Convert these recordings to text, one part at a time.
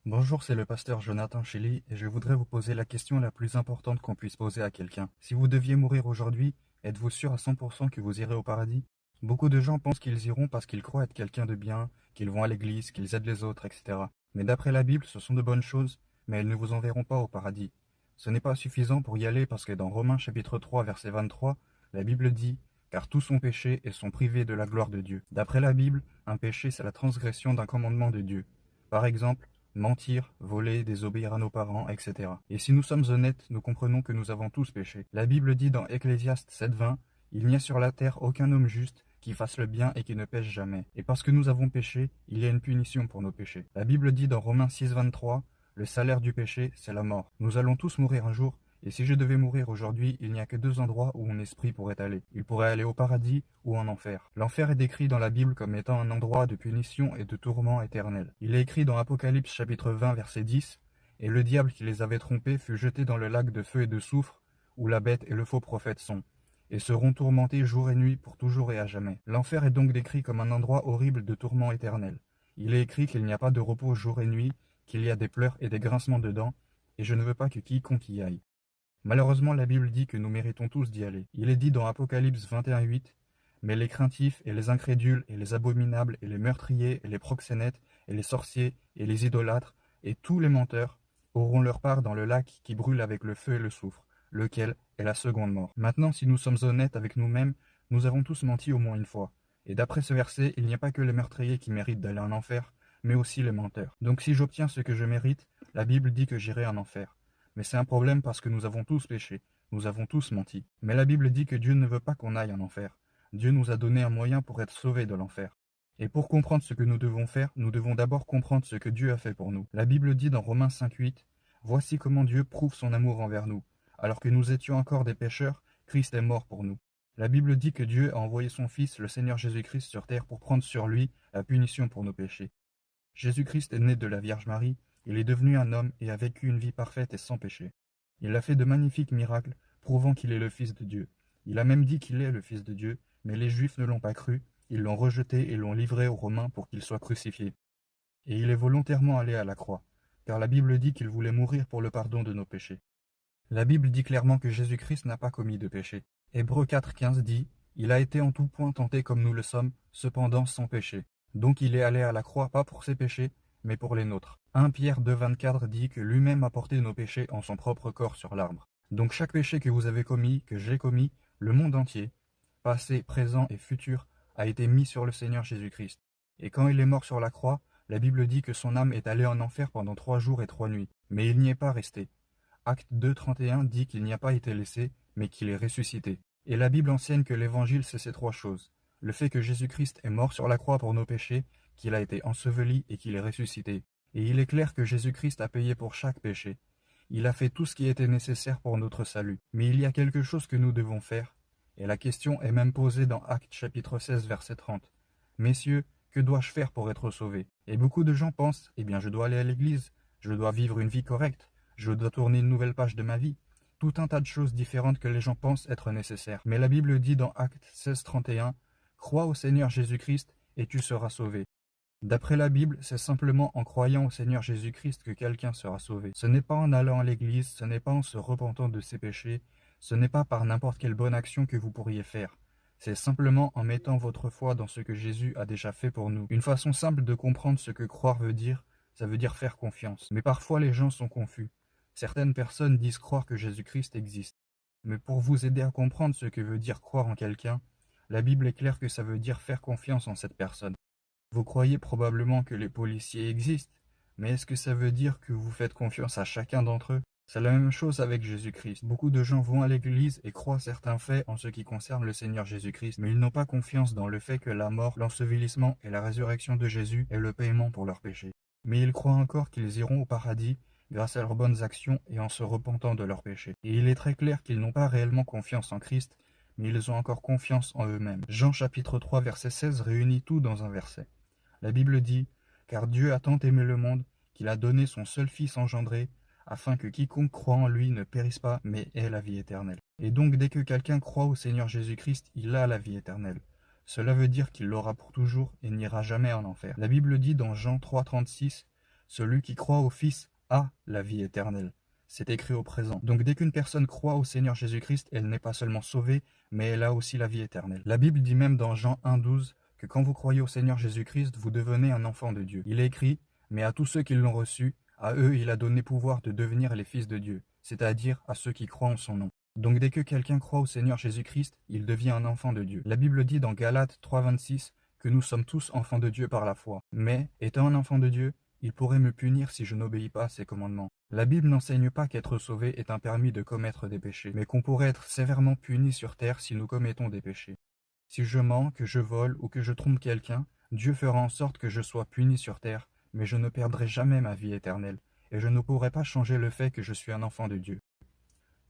Bonjour, c'est le pasteur Jonathan Chili et je voudrais vous poser la question la plus importante qu'on puisse poser à quelqu'un. Si vous deviez mourir aujourd'hui, êtes-vous sûr à 100% que vous irez au paradis? Beaucoup de gens pensent qu'ils iront parce qu'ils croient être quelqu'un de bien, qu'ils vont à l'église, qu'ils aident les autres, etc. Mais d'après la Bible, ce sont de bonnes choses, mais elles ne vous enverront pas au paradis. Ce n'est pas suffisant pour y aller parce que dans Romains chapitre 3 verset 23, la Bible dit car tous ont péché et sont privés de la gloire de Dieu. D'après la Bible, un péché c'est la transgression d'un commandement de Dieu. Par exemple, mentir, voler, désobéir à nos parents, etc. Et si nous sommes honnêtes, nous comprenons que nous avons tous péché. La Bible dit dans Ecclésiaste 7.20, il n'y a sur la terre aucun homme juste qui fasse le bien et qui ne pêche jamais. Et parce que nous avons péché, il y a une punition pour nos péchés. La Bible dit dans Romains 6.23, le salaire du péché, c'est la mort. Nous allons tous mourir un jour, et si je devais mourir aujourd'hui, il n'y a que deux endroits où mon esprit pourrait aller. Il pourrait aller au paradis ou en enfer. L'enfer est décrit dans la Bible comme étant un endroit de punition et de tourment éternel. Il est écrit dans Apocalypse chapitre 20 verset 10, et le diable qui les avait trompés fut jeté dans le lac de feu et de soufre, où la bête et le faux prophète sont, et seront tourmentés jour et nuit pour toujours et à jamais. L'enfer est donc décrit comme un endroit horrible de tourment éternel. Il est écrit qu'il n'y a pas de repos jour et nuit, qu'il y a des pleurs et des grincements de dents, et je ne veux pas que quiconque y aille. Malheureusement, la Bible dit que nous méritons tous d'y aller. Il est dit dans Apocalypse 21.8, mais les craintifs et les incrédules et les abominables et les meurtriers et les proxénètes et les sorciers et les idolâtres et tous les menteurs auront leur part dans le lac qui brûle avec le feu et le soufre, lequel est la seconde mort. Maintenant, si nous sommes honnêtes avec nous-mêmes, nous avons tous menti au moins une fois. Et d'après ce verset, il n'y a pas que les meurtriers qui méritent d'aller en enfer, mais aussi les menteurs. Donc si j'obtiens ce que je mérite, la Bible dit que j'irai en enfer. Mais c'est un problème parce que nous avons tous péché, nous avons tous menti. Mais la Bible dit que Dieu ne veut pas qu'on aille en enfer. Dieu nous a donné un moyen pour être sauvés de l'enfer. Et pour comprendre ce que nous devons faire, nous devons d'abord comprendre ce que Dieu a fait pour nous. La Bible dit dans Romains 5.8, voici comment Dieu prouve son amour envers nous. Alors que nous étions encore des pécheurs, Christ est mort pour nous. La Bible dit que Dieu a envoyé son Fils, le Seigneur Jésus-Christ, sur terre pour prendre sur lui la punition pour nos péchés. Jésus-Christ est né de la Vierge Marie, il est devenu un homme et a vécu une vie parfaite et sans péché. Il a fait de magnifiques miracles, prouvant qu'il est le Fils de Dieu. Il a même dit qu'il est le Fils de Dieu, mais les Juifs ne l'ont pas cru, ils l'ont rejeté et l'ont livré aux Romains pour qu'il soit crucifié. Et il est volontairement allé à la croix, car la Bible dit qu'il voulait mourir pour le pardon de nos péchés. La Bible dit clairement que Jésus-Christ n'a pas commis de péché. Hébreux 4.15 dit « Il a été en tout point tenté comme nous le sommes, cependant sans péché. Donc il est allé à la croix pas pour ses péchés, mais pour les nôtres. » 1 Pierre 2.24 dit que lui-même a porté nos péchés en son propre corps sur l'arbre. Donc chaque péché que vous avez commis, que j'ai commis, le monde entier, passé, présent et futur, a été mis sur le Seigneur Jésus-Christ. Et quand il est mort sur la croix, la Bible dit que son âme est allée en enfer pendant 3 jours et 3 nuits. Mais il n'y est pas resté. Acte 2.31 dit qu'il n'y a pas été laissé, mais qu'il est ressuscité. Et la Bible enseigne que l'évangile, c'est ces trois choses. Le fait que Jésus-Christ est mort sur la croix pour nos péchés, qu'il a été enseveli et qu'il est ressuscité. Et il est clair que Jésus-Christ a payé pour chaque péché. Il a fait tout ce qui était nécessaire pour notre salut. Mais il y a quelque chose que nous devons faire. Et la question est même posée dans Acte chapitre 16 verset 30. Messieurs, que dois-je faire pour être sauvé? Et beaucoup de gens pensent, eh bien je dois aller à l'église, je dois vivre une vie correcte, je dois tourner une nouvelle page de ma vie. Tout un tas de choses différentes que les gens pensent être nécessaires. Mais la Bible dit dans Acte 16.31, « Crois au Seigneur Jésus-Christ et tu seras sauvé. » D'après la Bible, c'est simplement en croyant au Seigneur Jésus-Christ que quelqu'un sera sauvé. Ce n'est pas en allant à l'église, ce n'est pas en se repentant de ses péchés, ce n'est pas par n'importe quelle bonne action que vous pourriez faire. C'est simplement en mettant votre foi dans ce que Jésus a déjà fait pour nous. Une façon simple de comprendre ce que croire veut dire, ça veut dire faire confiance. Mais parfois les gens sont confus. Certaines personnes disent croire que Jésus-Christ existe. Mais pour vous aider à comprendre ce que veut dire croire en quelqu'un, la Bible est claire que ça veut dire faire confiance en cette personne. Vous croyez probablement que les policiers existent, mais est-ce que ça veut dire que vous faites confiance à chacun d'entre eux? C'est la même chose avec Jésus-Christ. Beaucoup de gens vont à l'église et croient certains faits en ce qui concerne le Seigneur Jésus-Christ, mais ils n'ont pas confiance dans le fait que la mort, l'ensevelissement et la résurrection de Jésus est le paiement pour leurs péchés. Mais ils croient encore qu'ils iront au paradis grâce à leurs bonnes actions et en se repentant de leurs péchés. Et il est très clair qu'ils n'ont pas réellement confiance en Christ, mais ils ont encore confiance en eux-mêmes. Jean chapitre 3 verset 16 réunit tout dans un verset. La Bible dit « Car Dieu a tant aimé le monde qu'il a donné son seul Fils engendré, afin que quiconque croit en lui ne périsse pas, mais ait la vie éternelle. » Et donc dès que quelqu'un croit au Seigneur Jésus-Christ, il a la vie éternelle. Cela veut dire qu'il l'aura pour toujours et n'ira jamais en enfer. La Bible dit dans Jean 3,36 « Celui qui croit au Fils a la vie éternelle. C'est écrit au présent. Donc dès qu'une personne croit au Seigneur Jésus-Christ, elle n'est pas seulement sauvée, mais elle a aussi la vie éternelle. La Bible dit même dans Jean 1,12 que quand vous croyez au Seigneur Jésus-Christ, vous devenez un enfant de Dieu. Il est écrit, mais à tous ceux qui l'ont reçu, à eux il a donné pouvoir de devenir les fils de Dieu, c'est-à-dire à ceux qui croient en son nom. Donc dès que quelqu'un croit au Seigneur Jésus-Christ, il devient un enfant de Dieu. La Bible dit dans Galates 3,26 que nous sommes tous enfants de Dieu par la foi. Mais, étant un enfant de Dieu, il pourrait me punir si je n'obéis pas à ses commandements. La Bible n'enseigne pas qu'être sauvé est un permis de commettre des péchés, mais qu'on pourrait être sévèrement puni sur terre si nous commettons des péchés. Si je mens, que je vole ou que je trompe quelqu'un, Dieu fera en sorte que je sois puni sur terre, mais je ne perdrai jamais ma vie éternelle, et je ne pourrai pas changer le fait que je suis un enfant de Dieu.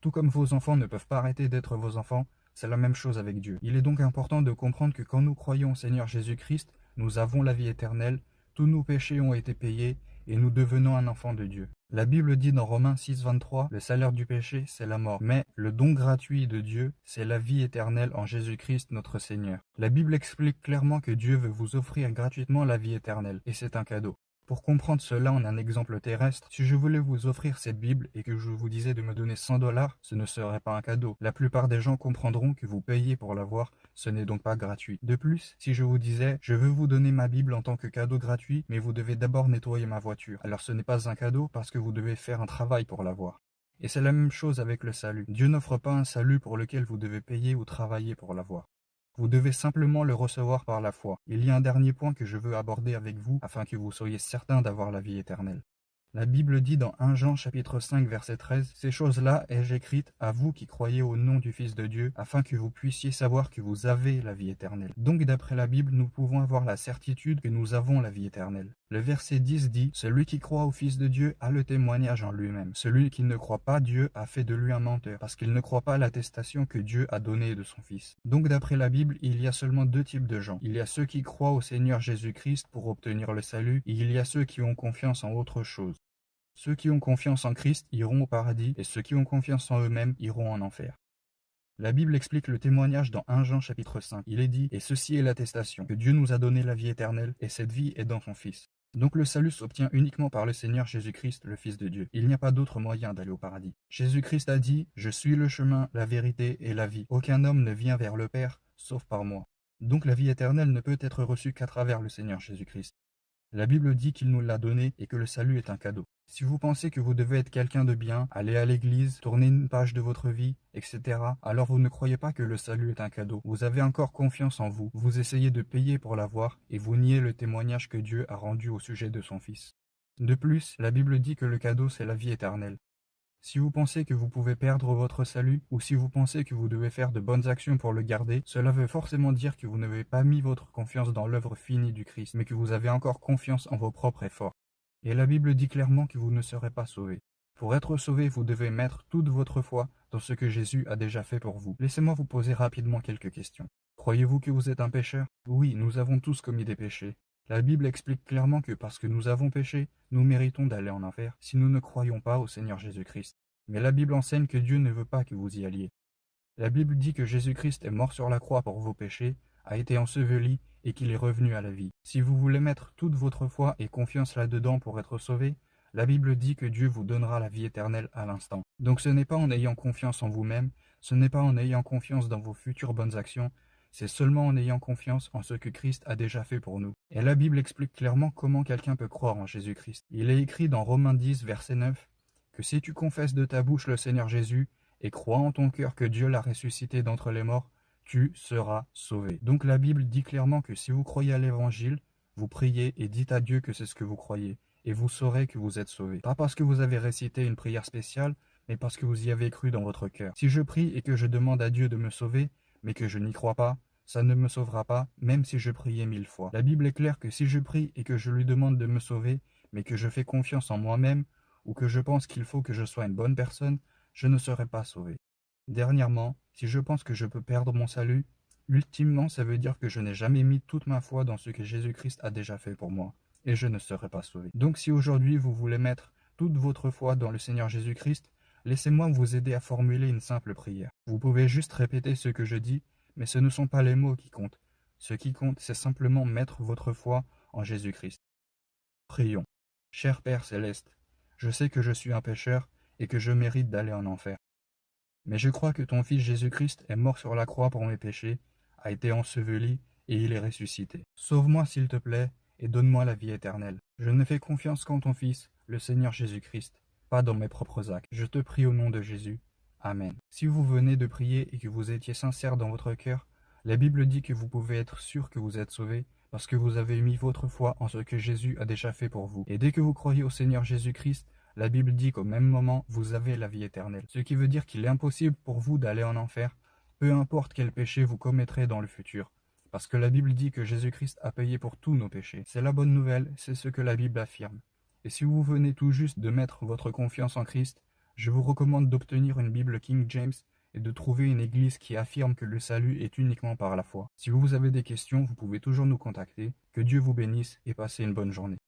Tout comme vos enfants ne peuvent pas arrêter d'être vos enfants, c'est la même chose avec Dieu. Il est donc important de comprendre que quand nous croyons au Seigneur Jésus-Christ, nous avons la vie éternelle, tous nos péchés ont été payés, et nous devenons un enfant de Dieu. La Bible dit dans Romains 6,23, le salaire du péché, c'est la mort. Mais le don gratuit de Dieu, c'est la vie éternelle en Jésus-Christ notre Seigneur. La Bible explique clairement que Dieu veut vous offrir gratuitement la vie éternelle, et c'est un cadeau. Pour comprendre cela en un exemple terrestre, si je voulais vous offrir cette Bible et que je vous disais de me donner 100 $, ce ne serait pas un cadeau. La plupart des gens comprendront que vous payez pour l'avoir, ce n'est donc pas gratuit. De plus, si je vous disais « je veux vous donner ma Bible en tant que cadeau gratuit, mais vous devez d'abord nettoyer ma voiture », alors ce n'est pas un cadeau parce que vous devez faire un travail pour l'avoir. Et c'est la même chose avec le salut. Dieu n'offre pas un salut pour lequel vous devez payer ou travailler pour l'avoir. Vous devez simplement le recevoir par la foi. Il y a un dernier point que je veux aborder avec vous afin que vous soyez certains d'avoir la vie éternelle. La Bible dit dans 1 Jean chapitre 5 verset 13 « Ces choses-là ai-je écrites à vous qui croyez au nom du Fils de Dieu, afin que vous puissiez savoir que vous avez la vie éternelle. » Donc d'après la Bible, nous pouvons avoir la certitude que nous avons la vie éternelle. Le verset 10 dit « Celui qui croit au Fils de Dieu a le témoignage en lui-même. Celui qui ne croit pas Dieu a fait de lui un menteur, parce qu'il ne croit pas l'attestation que Dieu a donnée de son Fils. » Donc d'après la Bible, il y a seulement deux types de gens. Il y a ceux qui croient au Seigneur Jésus-Christ pour obtenir le salut, et il y a ceux qui ont confiance en autre chose. Ceux qui ont confiance en Christ iront au paradis, et ceux qui ont confiance en eux-mêmes iront en enfer. La Bible explique le témoignage dans 1 Jean chapitre 5. Il est dit « Et ceci est l'attestation, que Dieu nous a donné la vie éternelle, et cette vie est dans son Fils. » Donc le salut s'obtient uniquement par le Seigneur Jésus-Christ, le Fils de Dieu. Il n'y a pas d'autre moyen d'aller au paradis. Jésus-Christ a dit « Je suis le chemin, la vérité et la vie. Aucun homme ne vient vers le Père, sauf par moi. » Donc la vie éternelle ne peut être reçue qu'à travers le Seigneur Jésus-Christ. La Bible dit qu'il nous l'a donné et que le salut est un cadeau. Si vous pensez que vous devez être quelqu'un de bien, aller à l'église, tourner une page de votre vie, etc., alors vous ne croyez pas que le salut est un cadeau. Vous avez encore confiance en vous, vous essayez de payer pour l'avoir et vous niez le témoignage que Dieu a rendu au sujet de son Fils. De plus, la Bible dit que le cadeau c'est la vie éternelle. Si vous pensez que vous pouvez perdre votre salut, ou si vous pensez que vous devez faire de bonnes actions pour le garder, cela veut forcément dire que vous n'avez pas mis votre confiance dans l'œuvre finie du Christ, mais que vous avez encore confiance en vos propres efforts. Et la Bible dit clairement que vous ne serez pas sauvés. Pour être sauvé, vous devez mettre toute votre foi dans ce que Jésus a déjà fait pour vous. Laissez-moi vous poser rapidement quelques questions. Croyez-vous que vous êtes un pécheur? Oui, nous avons tous commis des péchés. La Bible explique clairement que parce que nous avons péché, nous méritons d'aller en enfer si nous ne croyons pas au Seigneur Jésus-Christ. Mais la Bible enseigne que Dieu ne veut pas que vous y alliez. La Bible dit que Jésus-Christ est mort sur la croix pour vos péchés, a été enseveli et qu'il est revenu à la vie. Si vous voulez mettre toute votre foi et confiance là-dedans pour être sauvé, la Bible dit que Dieu vous donnera la vie éternelle à l'instant. Donc ce n'est pas en ayant confiance en vous-même, ce n'est pas en ayant confiance dans vos futures bonnes actions, c'est seulement en ayant confiance en ce que Christ a déjà fait pour nous. Et la Bible explique clairement comment quelqu'un peut croire en Jésus-Christ. Il est écrit dans Romains 10, verset 9, que si tu confesses de ta bouche le Seigneur Jésus et crois en ton cœur que Dieu l'a ressuscité d'entre les morts, tu seras sauvé. Donc la Bible dit clairement que si vous croyez à l'Évangile, vous priez et dites à Dieu que c'est ce que vous croyez, et vous saurez que vous êtes sauvé. Pas parce que vous avez récité une prière spéciale, mais parce que vous y avez cru dans votre cœur. Si je prie et que je demande à Dieu de me sauver, mais que je n'y crois pas, ça ne me sauvera pas, même si je priais 1000 fois. La Bible est claire que si je prie et que je lui demande de me sauver, mais que je fais confiance en moi-même, ou que je pense qu'il faut que je sois une bonne personne, je ne serai pas sauvé. Dernièrement, si je pense que je peux perdre mon salut, ultimement ça veut dire que je n'ai jamais mis toute ma foi dans ce que Jésus-Christ a déjà fait pour moi, et je ne serai pas sauvé. Donc si aujourd'hui vous voulez mettre toute votre foi dans le Seigneur Jésus-Christ, laissez-moi vous aider à formuler une simple prière. Vous pouvez juste répéter ce que je dis, mais ce ne sont pas les mots qui comptent. Ce qui compte, c'est simplement mettre votre foi en Jésus-Christ. Prions. Cher Père céleste, je sais que je suis un pécheur et que je mérite d'aller en enfer. Mais je crois que ton Fils Jésus-Christ est mort sur la croix pour mes péchés, a été enseveli et il est ressuscité. Sauve-moi s'il te plaît et donne-moi la vie éternelle. Je ne fais confiance qu'en ton Fils, le Seigneur Jésus-Christ, pas dans mes propres actes. Je te prie au nom de Jésus. Amen. Si vous venez de prier et que vous étiez sincère dans votre cœur, la Bible dit que vous pouvez être sûr que vous êtes sauvé parce que vous avez mis votre foi en ce que Jésus a déjà fait pour vous. Et dès que vous croyez au Seigneur Jésus-Christ, la Bible dit qu'au même moment, vous avez la vie éternelle. Ce qui veut dire qu'il est impossible pour vous d'aller en enfer, peu importe quel péché vous commettrez dans le futur. Parce que la Bible dit que Jésus-Christ a payé pour tous nos péchés. C'est la bonne nouvelle, c'est ce que la Bible affirme. Et si vous venez tout juste de mettre votre confiance en Christ, je vous recommande d'obtenir une Bible King James et de trouver une église qui affirme que le salut est uniquement par la foi. Si vous avez des questions, vous pouvez toujours nous contacter. Que Dieu vous bénisse et passez une bonne journée.